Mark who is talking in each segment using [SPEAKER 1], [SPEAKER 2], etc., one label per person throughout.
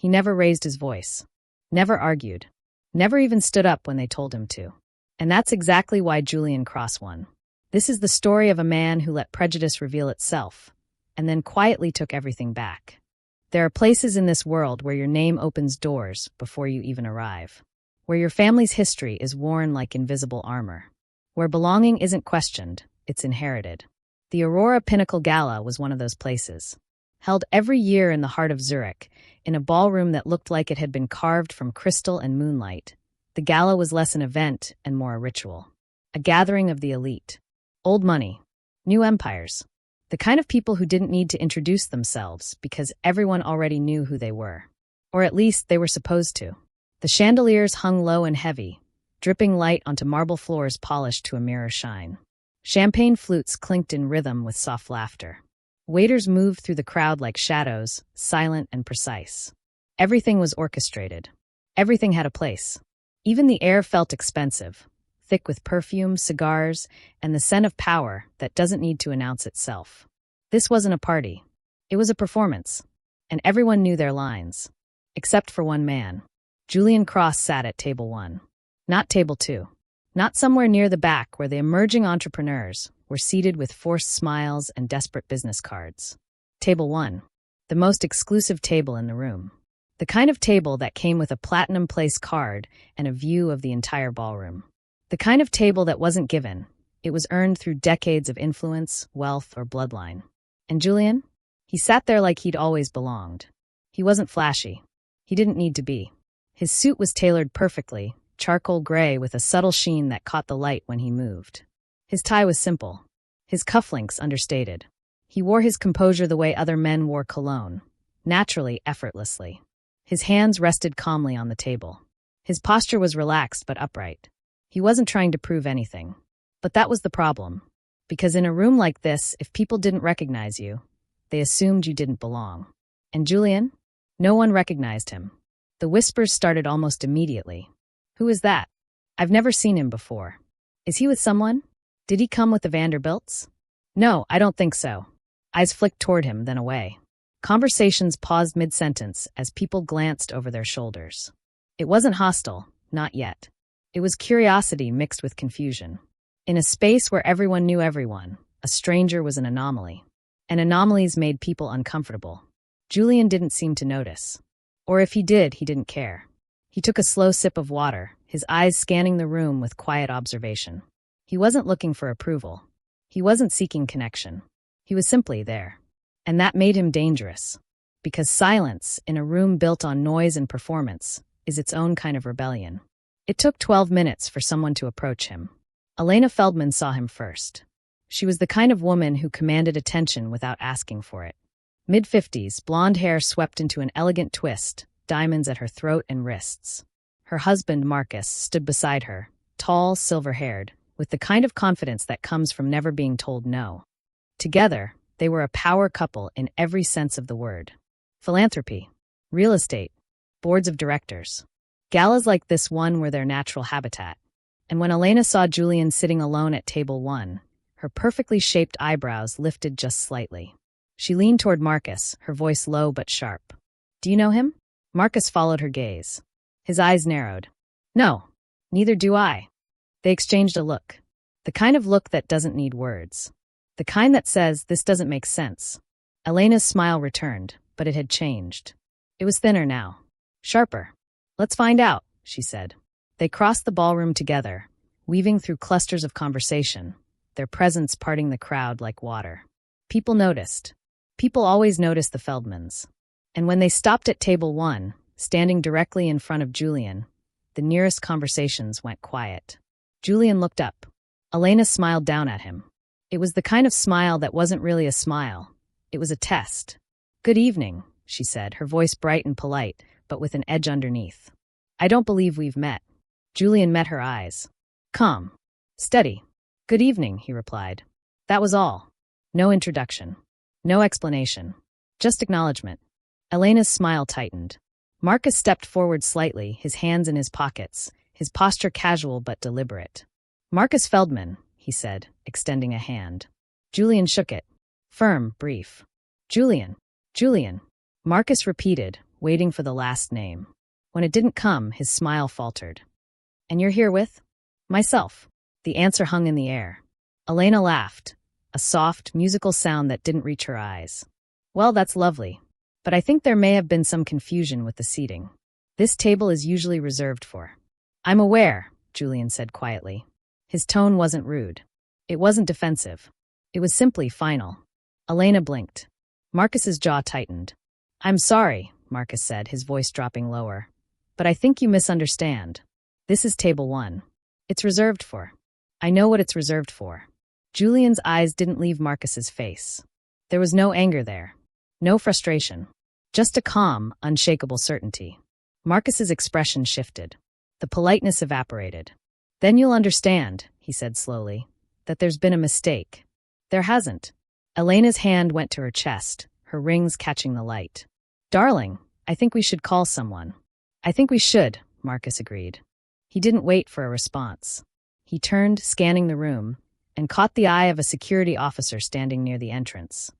[SPEAKER 1] He never raised his voice, never argued, never even stood up when they told him to. And that's exactly why Julian Cross won. This is the story of a man who let prejudice reveal itself, and then quietly took everything back. There are places in this world where your name opens doors before you even arrive, where your family's history is worn like invisible armor, where belonging isn't questioned, it's inherited. The Aurora Pinnacle Gala was one of those places. Held every year in the heart of Zurich, in a ballroom that looked like it had been carved from crystal and moonlight, the gala was less an event and more a ritual. A gathering of the elite. Old money. New empires. The kind of people who didn't need to introduce themselves because everyone already knew who they were. Or at least they were supposed to. The chandeliers hung low and heavy, dripping light onto marble floors polished to a mirror shine. Champagne flutes clinked in rhythm with soft laughter. Waiters moved through the crowd like shadows, silent and precise. Everything was orchestrated. Everything had a place. Even the air felt expensive, thick with perfume, cigars, and the scent of power that doesn't need to announce itself. This wasn't a party. It was a performance, and everyone knew their lines. Except for one man. Julian Cross sat at table 1. Not table 2. Not somewhere near the back where the emerging entrepreneurs were seated with forced smiles and desperate business cards. Table 1. The most exclusive table in the room. The kind of table that came with a platinum place card and a view of the entire ballroom. The kind of table that wasn't given. It was earned through decades of influence, wealth, or bloodline. And Julian? He sat there like he'd always belonged. He wasn't flashy. He didn't need to be. His suit was tailored perfectly, charcoal gray with a subtle sheen that caught the light when he moved. His tie was simple. His cufflinks understated. He wore his composure the way other men wore cologne, naturally, effortlessly. His hands rested calmly on the table. His posture was relaxed but upright. He wasn't trying to prove anything. But that was the problem. Because in a room like this, if people didn't recognize you, they assumed you didn't belong. And Julian? No one recognized him. The whispers started almost immediately. Who is that? I've never seen him before. Is he with someone? Did he come with the Vanderbilts? No, I don't think so. Eyes flicked toward him, then away. Conversations paused mid-sentence as people glanced over their shoulders. It wasn't hostile, not yet. It was curiosity mixed with confusion. In a space where everyone knew everyone, a stranger was an anomaly. And anomalies made people uncomfortable. Julian didn't seem to notice. Or if he did, he didn't care. He took a slow sip of water, his eyes scanning the room with quiet observation. He wasn't looking for approval. He wasn't seeking connection. He was simply there. And that made him dangerous. Because silence, in a room built on noise and performance, is its own kind of rebellion. It took 12 minutes for someone to approach him. Elena Feldman saw him first. She was the kind of woman who commanded attention without asking for it. Mid-50s, blonde hair swept into an elegant twist, diamonds at her throat and wrists. Her husband, Marcus, stood beside her, tall, silver-haired, with the kind of confidence that comes from never being told no. Together, they were a power couple in every sense of the word. Philanthropy, real estate, boards of directors. Galas like this one were their natural habitat. And when Elena saw Julian sitting alone at table 1, her perfectly shaped eyebrows lifted just slightly. She leaned toward Marcus, her voice low but sharp. Do you know him? Marcus followed her gaze. His eyes narrowed. No, neither do I. They exchanged a look. The kind of look that doesn't need words. The kind that says, this doesn't make sense. Elena's smile returned, but it had changed. It was thinner now. Sharper. Let's find out, she said. They crossed the ballroom together, weaving through clusters of conversation, their presence parting the crowd like water. People noticed. People always noticed the Feldmans. And when they stopped at table 1, standing directly in front of Julian, the nearest conversations went quiet. Julian looked up. Elena smiled down at him. It was the kind of smile that wasn't really a smile. It was a test. Good evening, she said, her voice bright and polite, but with an edge underneath. I don't believe we've met. Julian met her eyes. Calm. Steady. Good evening, he replied. That was all. No introduction. No explanation. Just acknowledgement. Elena's smile tightened. Marcus stepped forward slightly, his hands in his pockets, his posture casual but deliberate. Marcus Feldman, he said, extending a hand. Julian shook it. Firm, brief. Julian. Julian. Marcus repeated, waiting for the last name. When it didn't come, his smile faltered. "And you're here with?" "Myself." The answer hung in the air. Elena laughed, a soft, musical sound that didn't reach her eyes. "Well, that's lovely. But I think there may have been some confusion with the seating. This table is usually reserved for—" "I'm aware," Julian said quietly. His tone wasn't rude. It wasn't defensive. It was simply final. Elena blinked. Marcus's jaw tightened. "I'm sorry," Marcus said, his voice dropping lower. "But I think you misunderstand. This is table 1. It's reserved for—" "I know what it's reserved for." Julian's eyes didn't leave Marcus's face. There was no anger there. No frustration. Just a calm, unshakable certainty. Marcus's expression shifted. The politeness evaporated. "Then you'll understand," he said slowly, "that there's been a mistake." "There hasn't." Elena's hand went to her chest, her rings catching the light. "Darling, I think we should call someone." "I think we should," Marcus agreed. He didn't wait for a response. He turned, scanning the room, and caught the eye of a security officer standing near the entrance.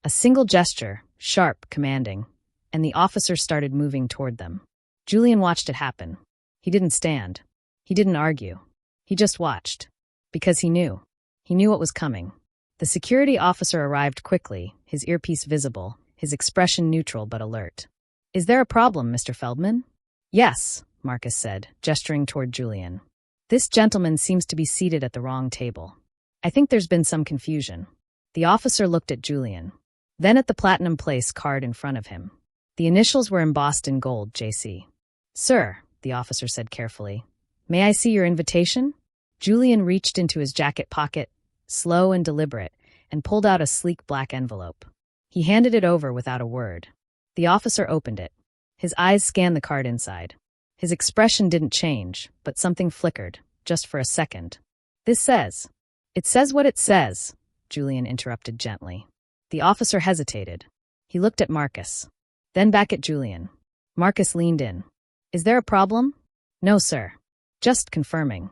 [SPEAKER 1] A single gesture, sharp, commanding, and the officer started moving toward them. Julian watched it happen. He didn't stand. He didn't argue. He just watched. Because he knew. He knew what was coming. The security officer arrived quickly, his earpiece visible, his expression neutral but alert. "Is there a problem, Mr. Feldman?" "Yes," Marcus said, gesturing toward Julian. "This gentleman seems to be seated at the wrong table. I think there's been some confusion." The officer looked at Julian. Then at the Platinum Place card in front of him. The initials were embossed in gold, JC. "Sir," the officer said carefully, "may I see your invitation?" Julian reached into his jacket pocket, slow and deliberate, and pulled out a sleek black envelope. He handed it over without a word. The officer opened it. His eyes scanned the card inside. His expression didn't change, but something flickered, just for a second. "This says—" "It says what it says," Julian interrupted gently. The officer hesitated. He looked at Marcus. Then back at Julian. Marcus leaned in. "Is there a problem?" "No, sir. Just confirming."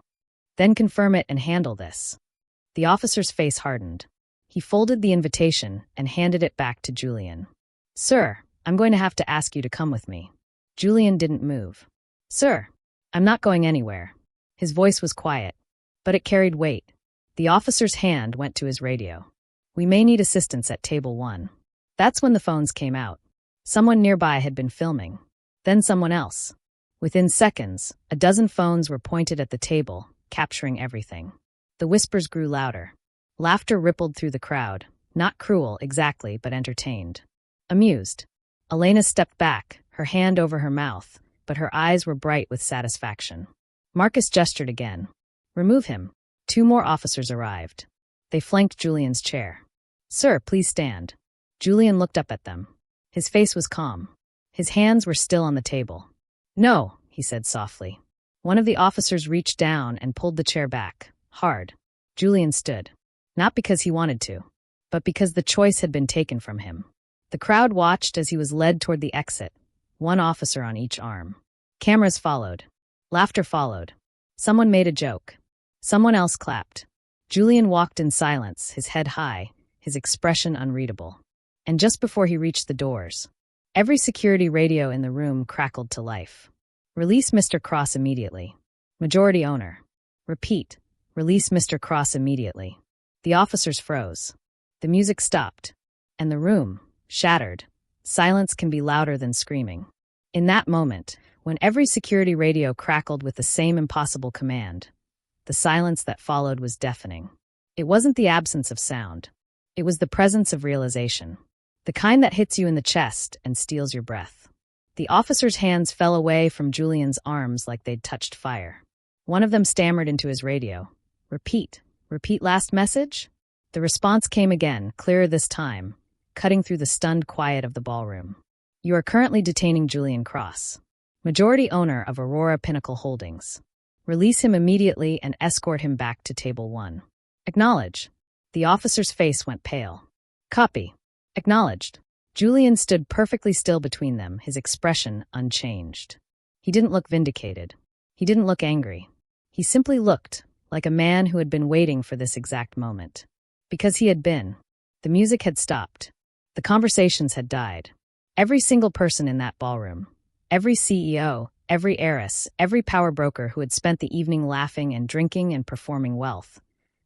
[SPEAKER 1] "Then confirm it and handle this." The officer's face hardened. He folded the invitation and handed it back to Julian. "Sir, I'm going to have to ask you to come with me." Julian didn't move. "Sir, I'm not going anywhere." His voice was quiet, but it carried weight. The officer's hand went to his radio. "We may need assistance at table 1. That's when the phones came out. Someone nearby had been filming. Then someone else. Within seconds, a dozen phones were pointed at the table, capturing everything. The whispers grew louder. Laughter rippled through the crowd, not cruel exactly, but entertained. Amused. Elena stepped back, her hand over her mouth, but her eyes were bright with satisfaction. Marcus gestured again. "Remove him." 2 more officers arrived. They flanked Julian's chair. "Sir, please stand." Julian looked up at them. His face was calm. His hands were still on the table. "No," he said softly. One of the officers reached down and pulled the chair back, hard. Julian stood. Not because he wanted to, but because the choice had been taken from him. The crowd watched as he was led toward the exit, 1 officer on each arm. Cameras followed. Laughter followed. Someone made a joke. Someone else clapped. Julian walked in silence, his head high, his expression unreadable. And just before he reached the doors, every security radio in the room crackled to life. "Release Mr. Cross immediately." "Majority owner." "Repeat. Release Mr. Cross immediately." The officers froze. The music stopped. And the room, shattered. Silence can be louder than screaming. In that moment, when every security radio crackled with the same impossible command, the silence that followed was deafening. It wasn't the absence of sound. It was the presence of realization. The kind that hits you in the chest and steals your breath. The officer's hands fell away from Julian's arms like they'd touched fire. One of them stammered into his radio. "Repeat. Repeat last message?" The response came again, clearer this time, cutting through the stunned quiet of the ballroom. "You are currently detaining Julian Cross, majority owner of Aurora Pinnacle Holdings. Release him immediately and escort him back to table 1. Acknowledge." The officer's face went pale. "Copy. Acknowledged." Julian stood perfectly still between them, his expression unchanged. He didn't look vindicated. He didn't look angry. He simply looked like a man who had been waiting for this exact moment. Because he had been. The music had stopped. The conversations had died. Every single person in that ballroom, every CEO, every heiress, every power broker who had spent the evening laughing and drinking and performing wealth,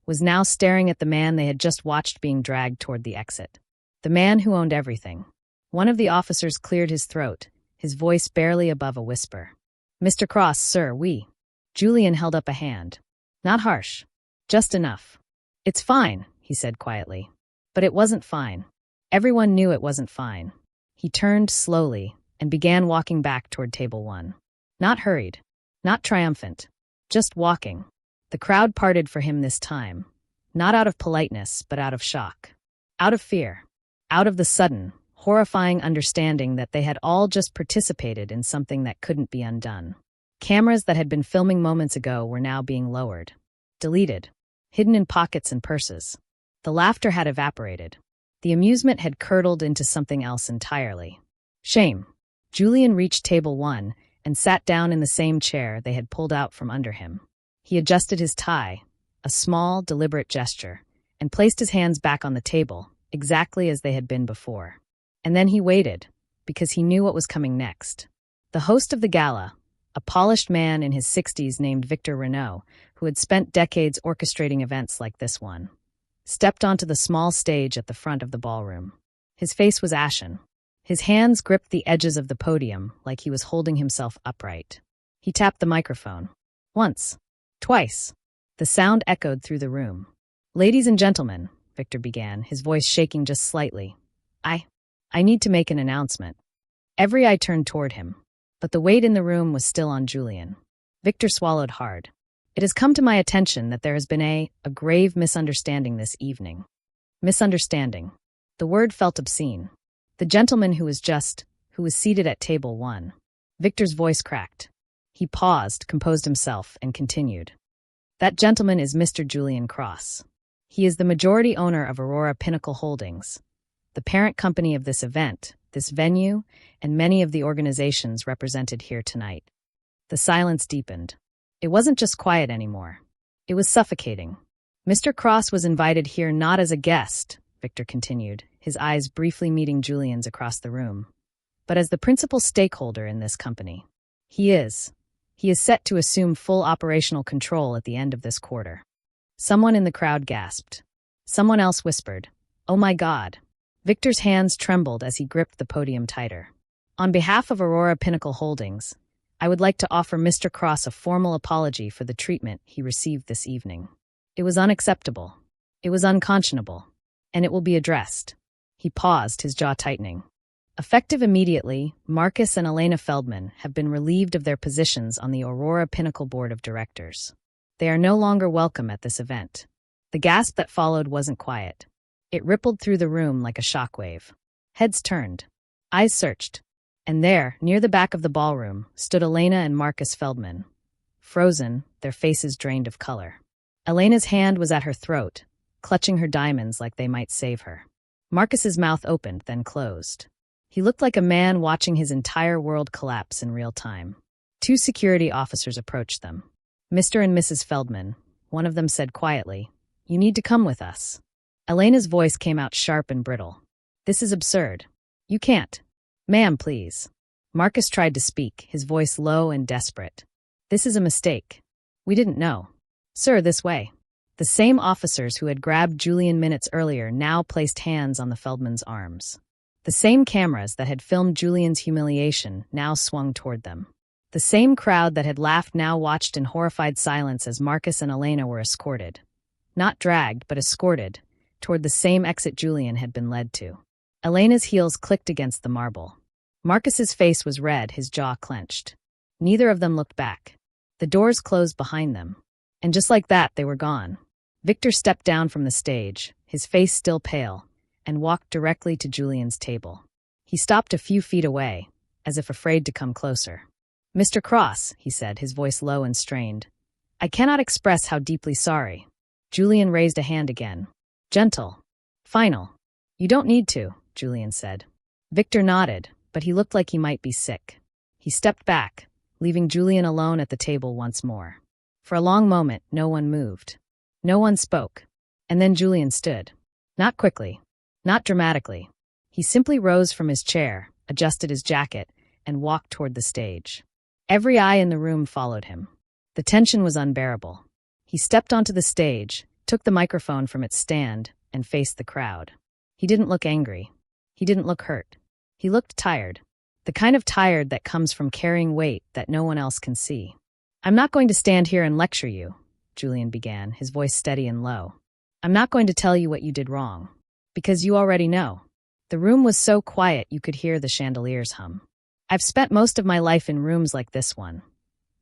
[SPEAKER 1] was now staring at the man they had just watched being dragged toward the exit. The man who owned everything. One of the officers cleared his throat, his voice barely above a whisper. "Mr. Cross, sir, we." Julian held up a hand. Not harsh. Just enough. "It's fine," he said quietly. But it wasn't fine. Everyone knew it wasn't fine. He turned slowly and began walking back toward table 1. Not hurried. Not triumphant. Just walking. The crowd parted for him this time. Not out of politeness, but out of shock. Out of fear. Out of the sudden, horrifying understanding that they had all just participated in something that couldn't be undone. Cameras that had been filming moments ago were now being lowered. Deleted. Hidden in pockets and purses. The laughter had evaporated. The amusement had curdled into something else entirely. Shame. Julian reached table 1 and sat down in the same chair they had pulled out from under him. He adjusted his tie, a small, deliberate gesture, and placed his hands back on the table, exactly as they had been before. And then he waited, because he knew what was coming next. The host of the gala, a polished man in his 60s named Victor Renault, who had spent decades orchestrating events like this one, stepped onto the small stage at the front of the ballroom. His face was ashen. His hands gripped the edges of the podium like he was holding himself upright. He tapped the microphone. Once. Twice. The sound echoed through the room. "Ladies and gentlemen," Victor began, his voice shaking just slightly. I need to make an announcement." Every eye turned toward him, but the weight in the room was still on Julian. Victor swallowed hard. "It has come to my attention that there has been a grave misunderstanding this evening." Misunderstanding. The word felt obscene. The gentleman who was seated at table 1. Victor's voice cracked. He paused, composed himself, and continued. "That gentleman is Mr. Julian Cross. He is the majority owner of Aurora Pinnacle Holdings, the parent company of this event, this venue, and many of the organizations represented here tonight." The silence deepened. It wasn't just quiet anymore. It was suffocating. "Mr. Cross was invited here not as a guest," Victor continued, his eyes briefly meeting Julian's across the room, "but as the principal stakeholder in this company. He is set to assume full operational control at the end of this quarter." Someone in the crowd gasped. Someone else whispered, "Oh my God." Victor's hands trembled as he gripped the podium tighter. "On behalf of Aurora Pinnacle Holdings, I would like to offer Mr. Cross a formal apology for the treatment he received this evening. It was unacceptable. It was unconscionable. And it will be addressed." He paused, his jaw tightening. "Effective immediately, Marcus and Elena Feldman have been relieved of their positions on the Aurora Pinnacle Board of Directors. They are no longer welcome at this event." The gasp that followed wasn't quiet. It rippled through the room like a shockwave. Heads turned. Eyes searched. And there, near the back of the ballroom, stood Elena and Marcus Feldman. Frozen, their faces drained of color. Elena's hand was at her throat, clutching her diamonds like they might save her. Marcus's mouth opened, then closed. He looked like a man watching his entire world collapse in real time. 2 security officers approached them. "Mr. and Mrs. Feldman," one of them said quietly, "you need to come with us." Elena's voice came out sharp and brittle. "This is absurd. You can't." "Ma'am, please." Marcus tried to speak, his voice low and desperate. "This is a mistake. We didn't know." "Sir, this way." The same officers who had grabbed Julian minutes earlier now placed hands on the Feldman's arms. The same cameras that had filmed Julian's humiliation now swung toward them. The same crowd that had laughed now watched in horrified silence as Marcus and Elena were escorted. Not dragged, but escorted, toward the same exit Julian had been led to. Elena's heels clicked against the marble. Marcus's face was red, his jaw clenched. Neither of them looked back. The doors closed behind them. And just like that, they were gone. Victor stepped down from the stage, his face still pale, and walked directly to Julian's table. He stopped a few feet away, as if afraid to come closer. "Mr. Cross," he said, his voice low and strained, "I cannot express how deeply sorry." Julian raised a hand again. "Gentle. Final." "You don't need to," Julian said. Victor nodded, but he looked like he might be sick. He stepped back, leaving Julian alone at the table once more. For a long moment, no one moved. No one spoke. And then Julian stood. Not quickly. Not dramatically. He simply rose from his chair, adjusted his jacket, and walked toward the stage. Every eye in the room followed him. The tension was unbearable. He stepped onto the stage, took the microphone from its stand, and faced the crowd. He didn't look angry. He didn't look hurt. He looked tired. The kind of tired that comes from carrying weight that no one else can see. "I'm not going to stand here and lecture you," Julian began, his voice steady and low. "I'm not going to tell you what you did wrong. Because you already know." The room was so quiet you could hear the chandeliers hum. "I've spent most of my life in rooms like this one,"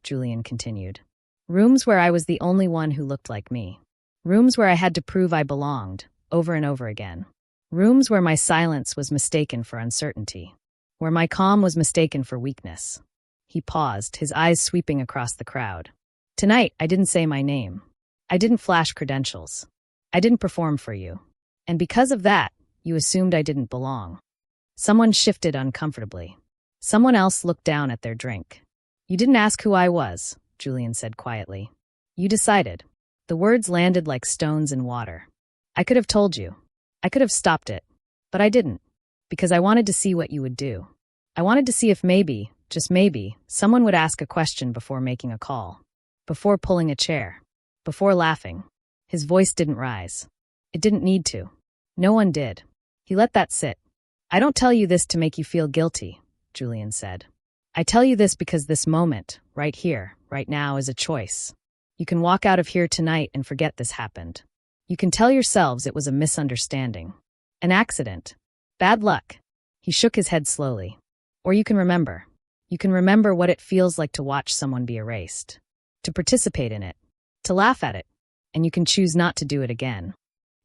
[SPEAKER 1] Julian continued. "Rooms where I was the only one who looked like me. Rooms where I had to prove I belonged, over and over again. Rooms where my silence was mistaken for uncertainty. Where my calm was mistaken for weakness." He paused, his eyes sweeping across the crowd. "Tonight, I didn't say my name. I didn't flash credentials. I didn't perform for you. And because of that, you assumed I didn't belong." Someone shifted uncomfortably. Someone else looked down at their drink. "You didn't ask who I was," Julian said quietly. "You decided." The words landed like stones in water. "I could have told you. I could have stopped it. But I didn't. Because I wanted to see what you would do. I wanted to see if maybe, just maybe, someone would ask a question before making a call. Before pulling a chair. Before laughing." His voice didn't rise. It didn't need to. No one did. He let that sit. "I don't tell you this to make you feel guilty," Julian said. "I tell you this because this moment, right here, right now, is a choice. You can walk out of here tonight and forget this happened. You can tell yourselves it was a misunderstanding. An accident. Bad luck." He shook his head slowly. "Or you can remember. You can remember what it feels like to watch someone be erased. To participate in it. To laugh at it. And you can choose not to do it again."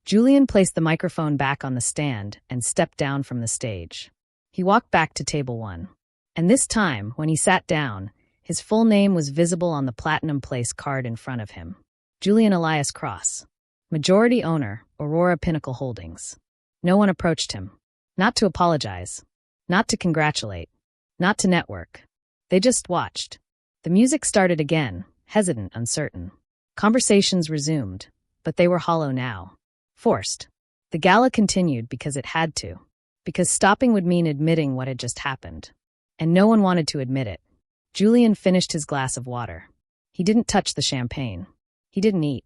[SPEAKER 1] Julian placed the microphone back on the stand and stepped down from the stage. He walked back to table 1. And this time, when he sat down, his full name was visible on the Platinum Place card in front of him. Julian Elias Cross. Majority owner, Aurora Pinnacle Holdings. No one approached him. Not to apologize. Not to congratulate. Not to network. They just watched. The music started again, hesitant, uncertain. Conversations resumed, but they were hollow now. Forced. The gala continued because it had to. Because stopping would mean admitting what had just happened. And no one wanted to admit it. Julian finished his glass of water. He didn't touch the champagne. He didn't eat.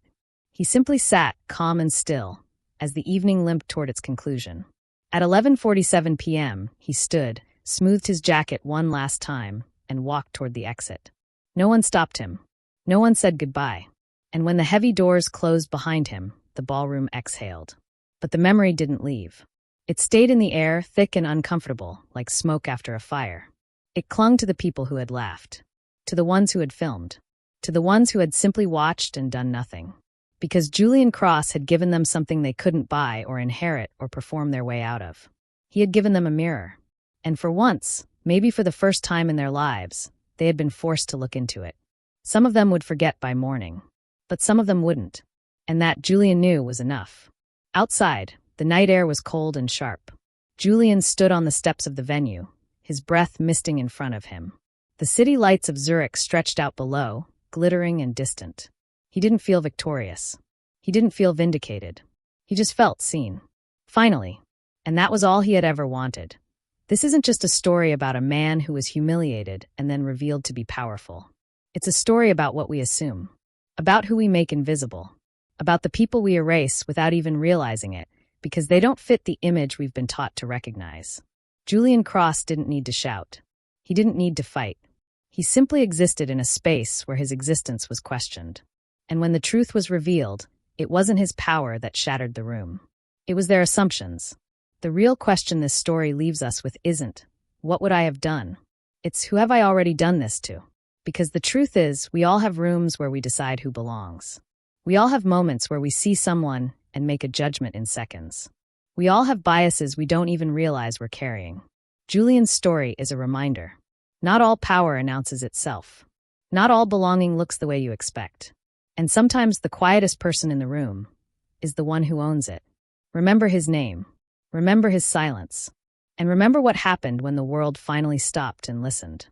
[SPEAKER 1] He simply sat, calm and still, as the evening limped toward its conclusion. At 11:47 p.m., he stood, smoothed his jacket one last time, and walked toward the exit. No one stopped him. No one said goodbye. And when the heavy doors closed behind him, the ballroom exhaled. But the memory didn't leave. It stayed in the air, thick and uncomfortable, like smoke after a fire. It clung to the people who had laughed. To the ones who had filmed. To the ones who had simply watched and done nothing. Because Julian Cross had given them something they couldn't buy or inherit or perform their way out of. He had given them a mirror. And for once, maybe for the first time in their lives, they had been forced to look into it. Some of them would forget by morning. But some of them wouldn't. And that, Julian knew, was enough. Outside, the night air was cold and sharp. Julian stood on the steps of the venue, his breath misting in front of him. The city lights of Zurich stretched out below, glittering and distant. He didn't feel victorious. He didn't feel vindicated. He just felt seen. Finally. And that was all he had ever wanted. This isn't just a story about a man who was humiliated and then revealed to be powerful. It's a story about what we assume. About who we make invisible. About the people we erase without even realizing it, because they don't fit the image we've been taught to recognize. Julian Cross didn't need to shout. He didn't need to fight. He simply existed in a space where his existence was questioned. And when the truth was revealed, it wasn't his power that shattered the room. It was their assumptions. The real question this story leaves us with isn't, what would I have done? It's, who have I already done this to? Because the truth is, we all have rooms where we decide who belongs. We all have moments where we see someone and make a judgment in seconds. We all have biases we don't even realize we're carrying. Julian's story is a reminder. Not all power announces itself. Not all belonging looks the way you expect. And sometimes the quietest person in the room is the one who owns it. Remember his name. Remember his silence. And remember what happened when the world finally stopped and listened.